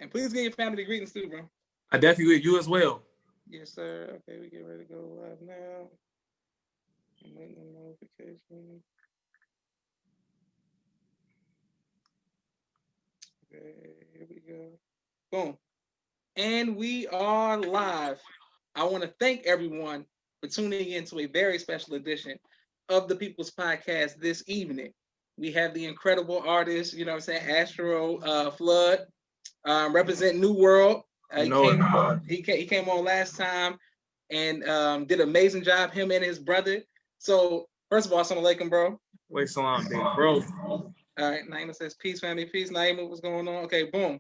And please give your family the greetings too, bro. I definitely will. You as well. Yes, sir. Okay, we get ready to go live now. I'm waiting on notification. Okay, here we go. Boom. And we are live. I want to thank everyone for tuning in to a very special edition of the People's Podcast this evening. We have the incredible artist, you know what I'm saying, Astro Flood, represent New World. He came on last time and did an amazing job, him and his brother. So, first of all, assalamu alaikum, bro. Wait, salam, big bro. All right, Naima says, peace, family, peace. Naima, what's going on? Okay, boom.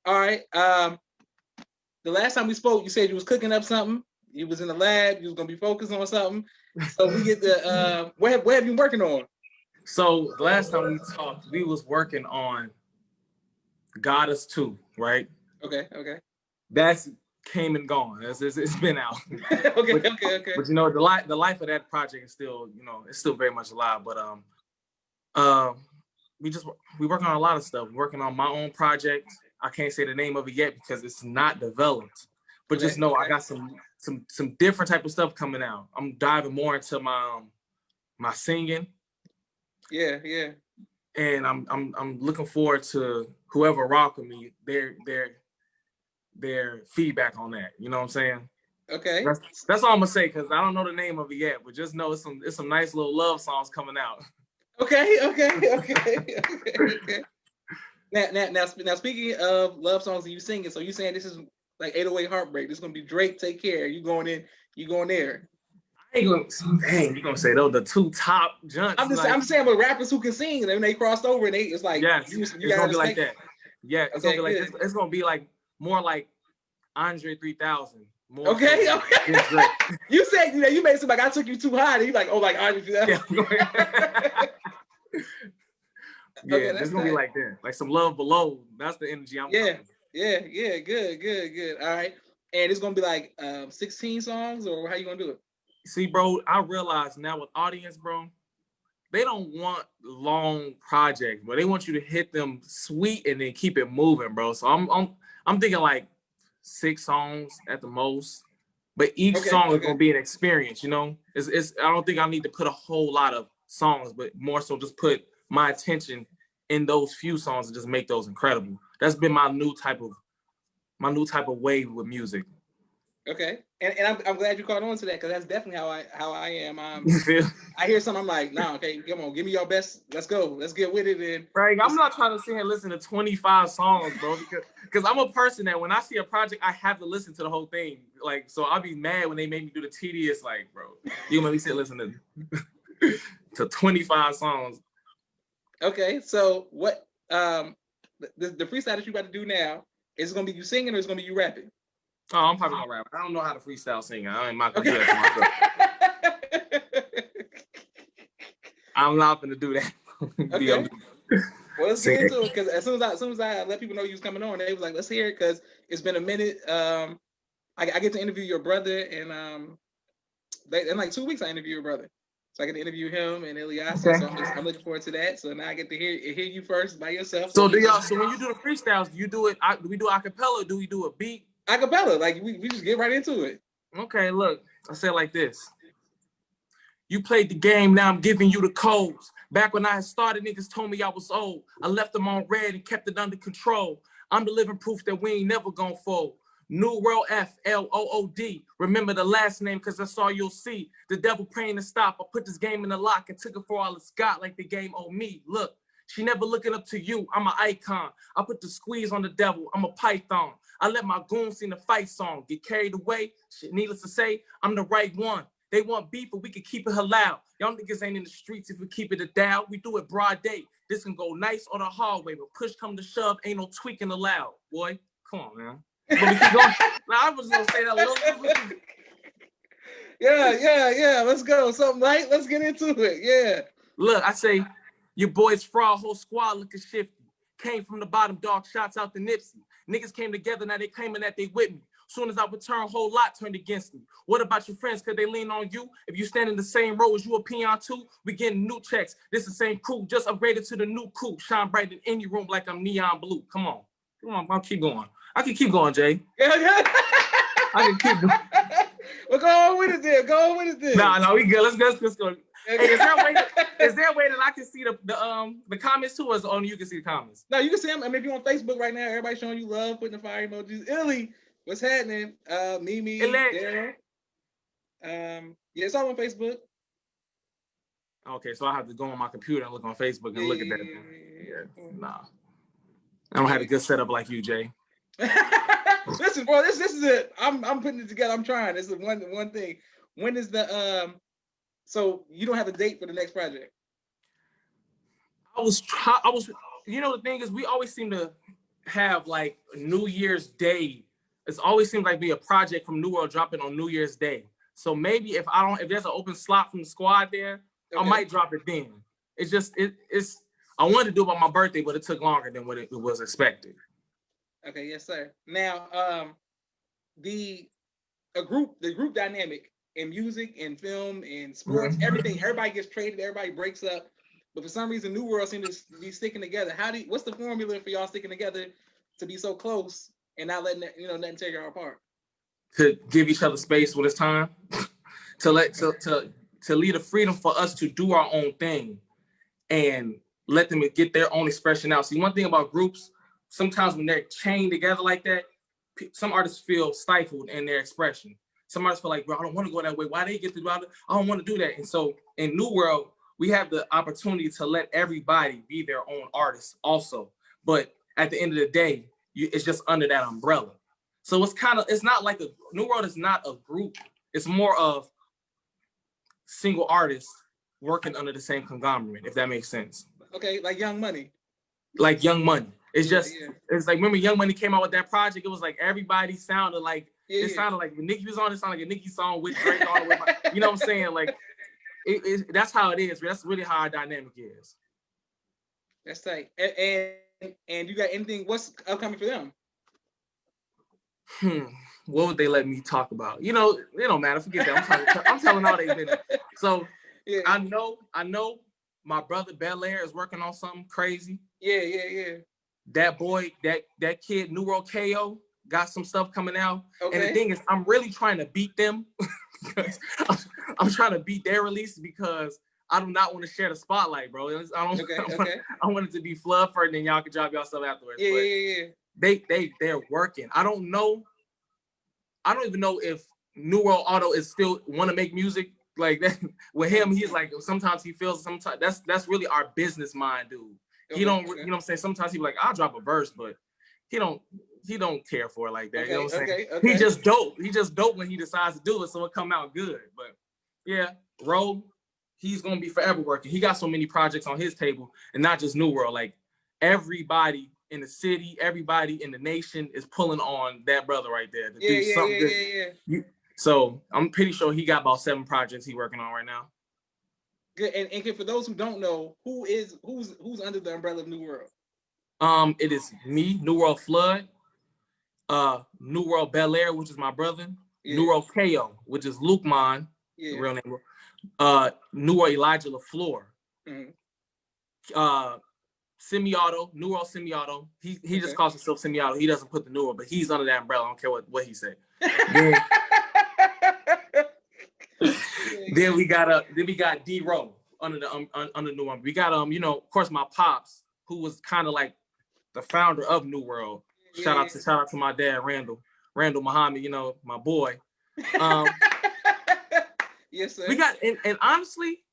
All right. The last time we spoke, you said you was cooking up something. You was in the lab. You was gonna be focused on something. So we get the where have you been working on? So the last time we talked, we was working on Goddess 2, right? Okay. That's came and gone. It's been out. okay. But you know, the life of that project is still, you know, it's still very much alive. But we working on a lot of stuff. We're working on my own project. I can't say the name of it yet because it's not developed. But just know I got some different type of stuff coming out. I'm diving more into my singing. Yeah. And I'm looking forward to whoever rock with me, their feedback on that. You know what I'm saying? Okay. That's all I'm gonna say because I don't know the name of it yet, but just know it's some nice little love songs coming out. Okay. Now, speaking of love songs and you singing, so you saying this is like 808 Heartbreak. This is gonna be Drake, Take Care. You going there. I ain't you gonna say those the two top junks. I'm saying with rappers who can sing, and then they crossed over and it's like it's gonna be like that. Yeah, it's gonna be like this. It's gonna be like more like Andre 3000. Okay. You said you made it seem like I took you too high. And you like, oh, like Andre 3000. Yeah, it's gonna be like that, like some love below. That's the energy I'm. Yeah. Good. All right, and it's gonna be like 16 songs, or how you gonna do it? See, bro, I realize now with audience, bro, they don't want long projects, but they want you to hit them sweet and then keep it moving, bro. So I'm thinking like 6 songs at the most, but each song is gonna be an experience. You know, it's I don't think I need to put a whole lot of songs, but more so just put my attention in those few songs and just make those incredible. That's been my new type of wave with music. Okay, and I'm glad you caught on to that because that's definitely how I am. I hear something, I'm like, nah, okay, come on, give me your best. Let's go, let's get with it. And right, I'm not trying to sit here and listen to 25 songs, bro, because I'm a person that when I see a project, I have to listen to the whole thing. Like, so I'll be mad when they make me do the tedious, like, bro, you let me sit listen to 25 songs. Okay, so what the freestyle that you about to do now, is it gonna be you singing or is it gonna be you rapping? Oh, I'm probably gonna rap. I don't know how to freestyle sing. I'm not gonna do that to myself. I'm not gonna do that. Okay. Well, let's get into it because as soon as I let people know you was coming on, they was like, let's hear it because it's been a minute. I get to interview your brother, and in like 2 weeks I interview your brother. So I get to interview him and Ilyasa. Okay. So I'm looking forward to that. So now I get to hear you first by yourself. So when you do the freestyles, do you do it? Do we do acapella? Or do we do a beat? Acapella, like we just get right into it. Okay, look, I say it like this. You played the game, now I'm giving you the codes. Back when I had started, niggas told me I was old. I left them on red and kept it under control. I'm the living proof that we ain't never gonna fold. New World FLOOD. Remember the last name because that's all you'll see. The devil praying to stop. I put this game in the lock and took it for all it's got like the game owed me. Look, she never looking up to you. I'm an icon. I put the squeeze on the devil. I'm a python. I let my goons sing the fight song. Get carried away. Shit, needless to say, I'm the right one. They want beef, but we can keep it halal. Y'all niggas ain't in the streets if we keep it a down. We do it broad day. This can go nice on the hallway, but push come to shove, ain't no tweaking allowed. Boy, come on, man. But we keep going. Now, I was gonna say that a little bit. Yeah. Let's go. Something right? Let's get into it. Yeah. Look, I say, your boys fraud, whole squad looking shifty. Came from the bottom, dog, shots out the Nipsey. Niggas came together, now they claiming that they with me. Soon as I return, whole lot turned against me. What about your friends? Could they lean on you? If you stand in the same row as you a peon too, we getting new checks. This the same crew, just upgraded to the new coupe. Shine bright in any room like I'm neon blue. Come on. Come on, I'll keep going. I can keep going, Jay. Yeah. I can keep going. Well, go on with it then. Go on with it then. No, we good. Let's go. Hey, is there a way that I can see the comments too, or is only you can see the comments? No, you can see them. I mean, if you're on Facebook right now, everybody showing you love, putting the fire emojis. Illy, what's happening? Mimi, Daryl. Yeah, it's all on Facebook. Okay, so I have to go on my computer and look on Facebook and look at that. Yeah. Nah. I don't have a good setup like you, Jay. Listen, bro, this is it. I'm putting it together. I'm trying. This is one thing. When is the so you don't have a date for the next project? I was you know, the thing is we always seem to have like New Year's Day. It's always seems like be a project from New World dropping on New Year's Day. So maybe if there's an open slot from the squad there, okay, I might drop it then. It's just it's I wanted to do it by my birthday, but it took longer than what it was expected. Okay, yes, sir. Now, the group dynamic in music, in film, in sports, everything, everybody gets traded, everybody breaks up. But for some reason, New World seems to be sticking together. What's the formula for y'all sticking together to be so close and not letting nothing tear y'all apart? To give each other space when it's time, to leave the freedom for us to do our own thing, and let them get their own expression out. See, one thing about groups, sometimes when they're chained together like that, some artists feel stifled in their expression. Some artists feel like, bro, I don't want to go that way. Why they get to do it? I don't want to do that. And so in New World, we have the opportunity to let everybody be their own artist also. But at the end of the day, it's just under that umbrella. So it's not like New World is not a group. It's more of single artists working under the same conglomerate, if that makes sense. Okay, like Young Money. Like Young Money. It's just, it's like, remember Young Money came out with that project, it was like everybody sounded like, sounded like when Nicki was on, it sounded like a Nicki song with Drake on it. You know what I'm saying? Like, that's how it is. That's really how our dynamic is. That's like, and you got anything, what's upcoming for them? What would they let me talk about? You know, it don't matter. Forget that. I'm telling all they business. So I know my brother Bel Air is working on something crazy. Yeah. That boy, that kid, New World KO, got some stuff coming out. Okay. And the thing is, I'm really trying to beat them. Because I'm trying to beat their release because I do not want to share the spotlight, bro. I want it to be flood first, and then y'all can drop y'all stuff afterwards. Yeah. They're working. I don't even know if New World Auto is still want to make music like that. With him, he's like, sometimes he feels, sometimes that's really our business mind, dude. He don't, you know what I'm saying? Sometimes he's like, I'll drop a verse, but he don't care for it like that. You know what I'm saying? He just dope. He just dope when he decides to do it, so it come out good. But yeah, Ro, he's gonna be forever working. He got so many projects on his table, and not just New World. Like everybody in the city, everybody in the nation is pulling on that brother right there to do something good. So I'm pretty sure he got about 7 projects he working on right now. Good. And for those who don't know, who's under the umbrella of New World? It is me, New World Flood, New World Bel Air, which is my brother, New World KO, which is Luke Mon, the real name, New World Elijah LaFleur, Semi-Auto, New World Semi-Auto. He just calls himself Semi-Auto. He doesn't put the New World, but he's under that umbrella. I don't care what he said. Then we got D-Row under New World. We got of course my pops, who was kind of like the founder of New World. Shout out to my dad, Randall Muhammad, my boy. Yes, sir. We got and honestly,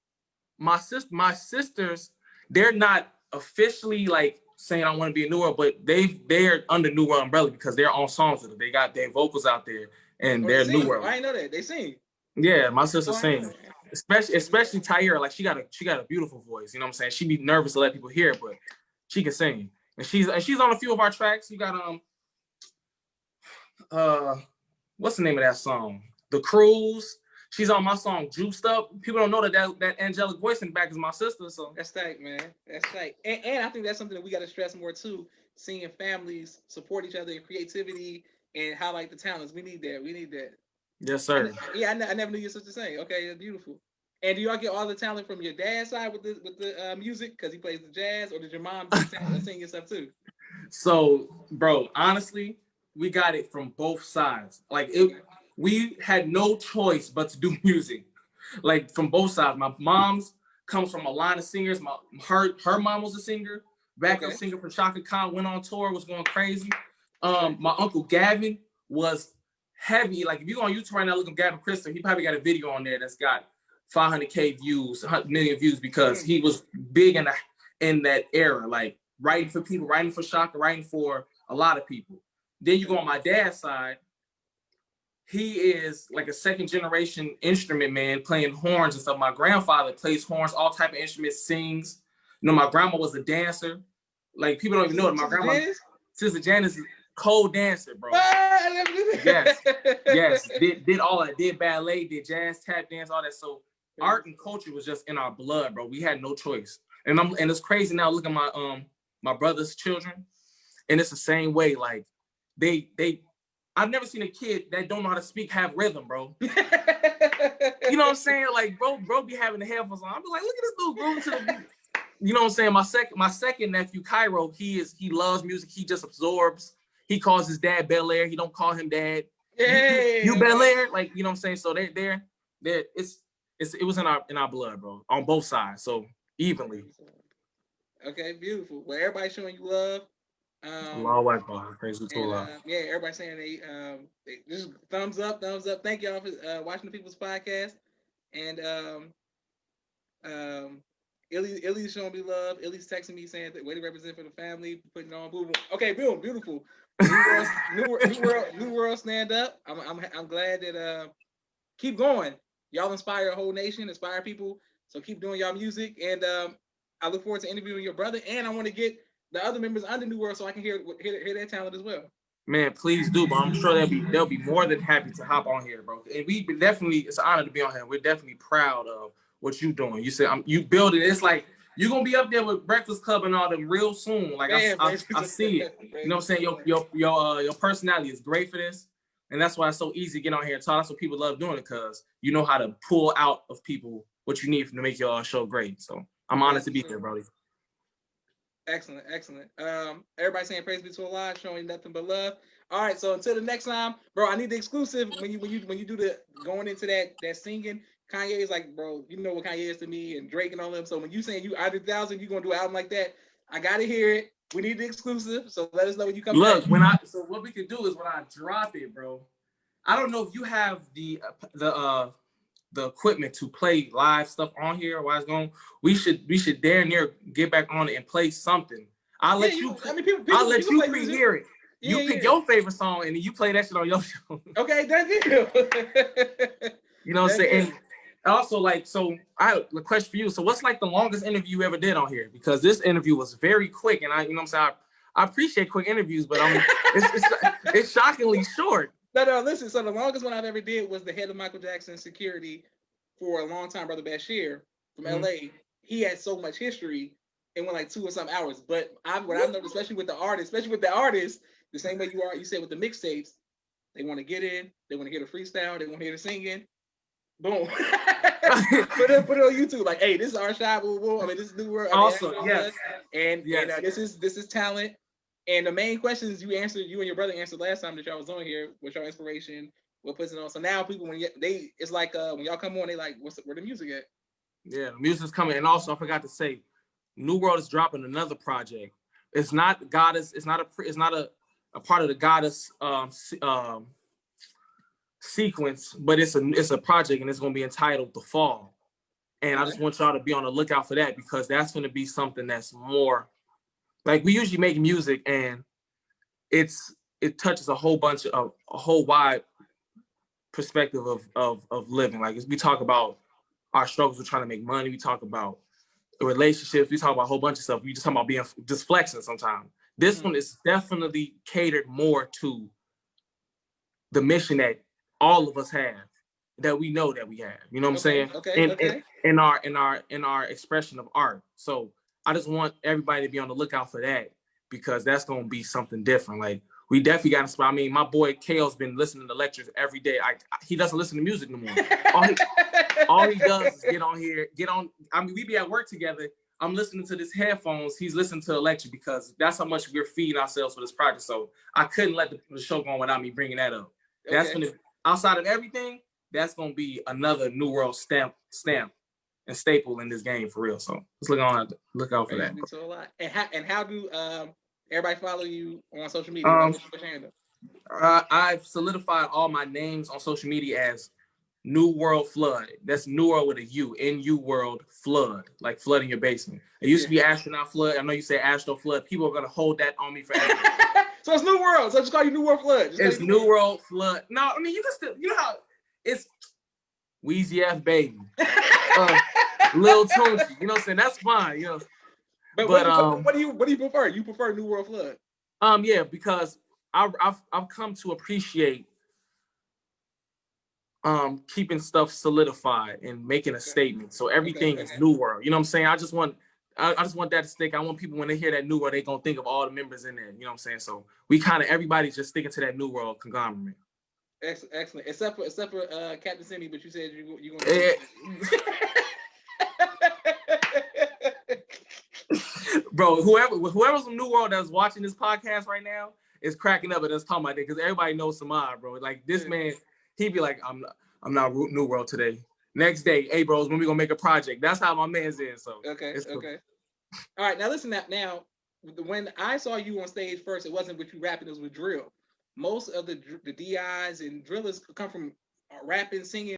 my sisters, they're not officially like saying I want to be a New World, but they're under New World umbrella because they're on songs with it. They got their vocals out there and they're New World. I didn't know that. They sing. Yeah, my sister sings. Especially Tyra, like she got a beautiful voice. You know what I'm saying? She be nervous to let people hear it, but she can sing. And she's on a few of our tracks. You got what's the name of that song? The Cruise. She's on my song Juiced Up. People don't know that angelic voice in the back is my sister. So that's tight, man. That's tight. And I think that's something that we got to stress more too. Seeing families support each other in creativity and highlight the talents. We need that. Yes, sir. I never knew your sister sang. Okay, that's beautiful. And do y'all get all the talent from your dad's side with the music because he plays the jazz, or did your mom sing your stuff too? So, bro, honestly, we got it from both sides. Like we had no choice but to do music. Like from both sides. My mom's comes from a line of singers. Her mom was a singer, backup singer for Shaka Khan, went on tour, was going crazy. My uncle Gavin was heavy. Like if you go on YouTube right now, look at Gavin Christopher, he probably got a video on there that's got 500K views, 100 million views because he was big in that era, like writing for people, writing for Shaka, writing for a lot of people. Then you go on my dad's side, he is like a second generation instrument man playing horns and stuff. My grandfather plays horns, all type of instruments, sings. You know, my grandma was a dancer. Like people don't even know it. My grandma, Sister Janice, is cold dancer, bro. Yes. Did all that. Did ballet, did jazz, tap dance, all that. So art and culture was just in our blood, bro. We had no choice. And it's crazy now. Look at my brother's children, and it's the same way. Like they I've never seen a kid that don't know how to speak have rhythm, bro. You know what I'm saying? Like, bro be having the headphones on. I'm like, look at this dude grooving to the beat. You know what I'm saying? My second nephew, Cairo, he loves music. He just absorbs. He calls his dad Bel Air. He don't call him dad. You Bel Air, like, you know what I'm saying? So it was in our blood, bro, on both sides. So evenly. Okay, beautiful. Well, everybody's showing you love. Everybody saying they just thumbs up. Thank y'all for watching the People's Podcast. And Illy's showing me love. Illy's texting me saying that way to represent for the family, putting on boom. Okay, boom, beautiful. New world, stand up. I'm glad that keep going. Y'all inspire a whole nation, inspire people. So keep doing y'all music, and I look forward to interviewing your brother. And I want to get the other members under New World so I can hear their talent as well. Man, please do, bro. I'm sure they'll be more than happy to hop on here, bro. And it's an honor to be on here. We're definitely proud of what you doing. You said you build it. It's like you're gonna be up there with Breakfast Club and all them real soon. Like I see it. You know what I'm saying? Your personality is great for this. And that's why it's so easy to get on here and talk. That's what people love doing it, because you know how to pull out of people what you need to make your show great. So I'm honored to be here, bro. Excellent. Everybody saying praise be to Allah, showing nothing but love. All right, so until the next time, bro, I need the exclusive when you do the going into that singing. Kanye is like, bro, you know what Kanye is to me, and Drake and all them. So when you saying you out of 1,000, you gonna do an album like that, I gotta hear it. We need the exclusive, so let us know when you come. Look, so what we could do is when I drop it, bro. I don't know if you have the equipment to play live stuff on here while it's going. We should dare near get back on it and play something. I'll let you pre-hear it. You pick your favorite song and then you play that shit on your show. Okay, that's it. You know what I'm saying? And also, like, so I have a question for you. So what's like the longest interview you ever did on here? Because this interview was very quick, and you know what I'm saying? I appreciate quick interviews, but it's shockingly short. No, listen. So the longest one I've ever did was the head of Michael Jackson's security for a long time, Brother Bashir from LA. He had so much history, it went like 2 or some hours. But what I've noticed, especially with the artists, the same way you said with the mixtapes, they want to get in, they want to hear the freestyle, they want to hear the singing. Boom. put it on YouTube. Like, hey, this is our shot. I mean, this is New World. Also, yes. And this is talent. And the main questions you and your brother answered last time that y'all was on here, what's your inspiration, what puts it on. So now people, it's like when y'all come on, they like, where the music at? Yeah, the music's coming. And also, I forgot to say, New World is dropping another project. It's not Goddess. It's not a part of the Goddess sequence, but it's a project, and it's going to be entitled The Fall. And I just want y'all to be on the lookout for that, because that's going to be something that's more like, we usually make music and it touches a whole wide perspective of living. Like, we talk about our struggles with trying to make money. We talk about relationships. We talk about a whole bunch of stuff. We just talk about being just flexing sometimes. This one is definitely catered more to the mission that all of us have, that we know that we have. You know what I'm saying? Okay. In our expression of art. So I just want everybody to be on the lookout for that, because that's going to be something different. Like, we definitely got inspired. I mean, my boy Kale's been listening to lectures every day. He doesn't listen to music no more. All he does is get on here, I mean, we be at work together. I'm listening to this headphones. He's listening to a lecture because that's how much we're feeding ourselves for this project. So I couldn't let the show go on without me bringing that up. Okay. That's gonna, outside of everything, that's gonna be another New World stamp and staple in this game for real. So let's look out for that. So a lot. And how do everybody follow you on social media? I've solidified all my names on social media as New World Flood. That's New World with a U. N-U World Flood. Like flood in your basement. It used to be Astronaut Flood. I know you say Astro Flood. People are gonna hold that on me forever. So it's New World. So just call you New World Flood. It's New World Flood. No, I mean you can still, you know how it's Weezy F baby. Lil Toonsy. You know what I'm saying? That's fine, you know. But what do you prefer? You prefer New World Flood? Yeah, because I've come to appreciate keeping stuff solidified and making a statement. So everything is New World. You know what I'm saying? I just want that to stick. I want people, when they hear that New World, they gonna think of all the members in there. You know what I'm saying? So we kind of, everybody's just sticking to that New World conglomerate. Excellent. Except for Captain Cindy, but you said you gonna. Bro, whoever's from New World that's watching this podcast right now is cracking up at us talking about that, because everybody knows Samad, bro. Like this man, he'd be like, I'm not New World today. Next day, hey bros, when we gonna make a project? That's how my man's is. So okay. All right, now listen. Now, when I saw you on stage first, it wasn't with you rapping; it was with drill. Most of the DIs and drillers come from rapping, singing.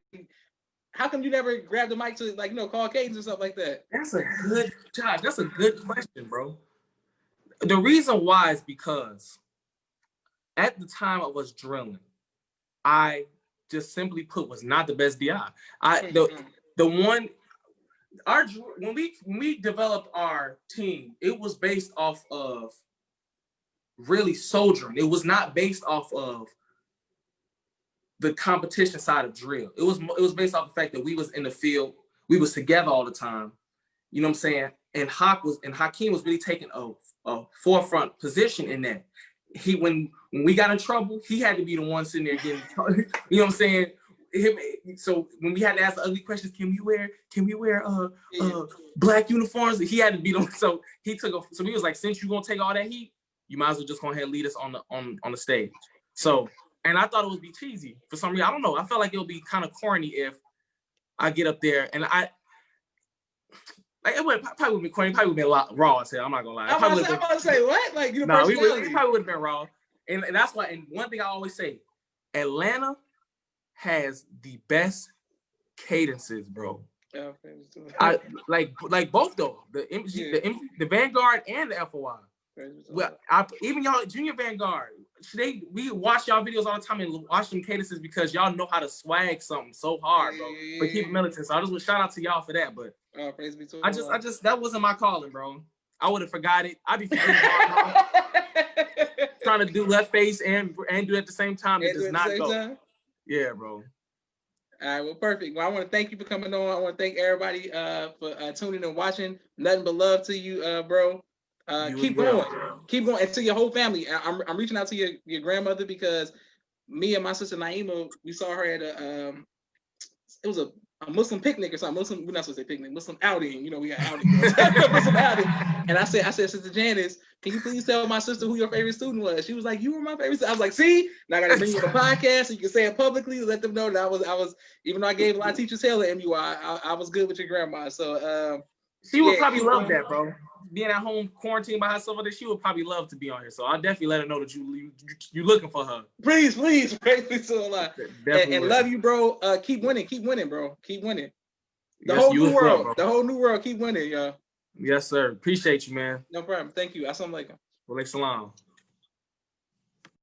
How come you never grabbed the mic to, like, call cadence or stuff like that? That's a good job. That's a good question, bro. The reason why is because at the time I was drilling, I just simply put was not the best DI. When we developed our team, it was based off of really soldiering. It was not based off of the competition side of drill. It was based off the fact that we was in the field, we was together all the time. You know what I'm saying? And Hakeem was really taking a forefront position in that. When we got in trouble, he had to be the one sitting there getting, you know what I'm saying? So when we had to ask the ugly questions, can we wear black uniforms? He had to be the one. So he was like, since you're gonna take all that heat, you might as well just go ahead and lead us on the stage. So, and I thought it would be cheesy for some reason. I don't know. I felt like it would be kind of corny if I get up there and it probably would be corny. Probably would be a lot raw as hell. I'm not gonna lie. I'm about to say what? Like, we probably would have been raw. And that's why. And one thing I always say, Atlanta has the best cadences, bro. I like both though. The Vanguard and the FOI. Well, even y'all Junior Vanguard, we watch y'all videos all the time and watch them cadences because y'all know how to swag something so hard, bro. But keep it militant. So I just want to shout out to y'all for that. But praise be to I just that wasn't my calling, bro. I would have forgot it. I'd be forgetting trying to do left face and do it at the same time. It does not go. Yeah, bro. All right, well, perfect. Well, I want to thank you for coming on. I want to thank everybody for tuning and watching. Nothing but love to you, bro. Keep going, and to your whole family. I'm reaching out to your grandmother because me and my sister Naima, we saw her at it was a Muslim picnic or something. We're not supposed to say picnic, Muslim outing. We got outing. Muslim outing. And I said, Sister Janice, can you please tell my sister who your favorite student was? She was like, you were my favorite student. I was like, see, now I got to bring you on the podcast so you can say it publicly, let them know that I was, even though I gave a lot of teachers hell at MUI, I was good with your grandma. So she would probably love that, bro. Being at home quarantined by herself, she would probably love to be on here. So I'll definitely let her know that you looking for her. Please, so a lot. And love you, bro. Keep winning, bro. Keep winning. The whole new world, keep winning, y'all. Yes, sir. Appreciate you, man. No problem. Thank you. Assalamu alaikum. Wa alaikum salam.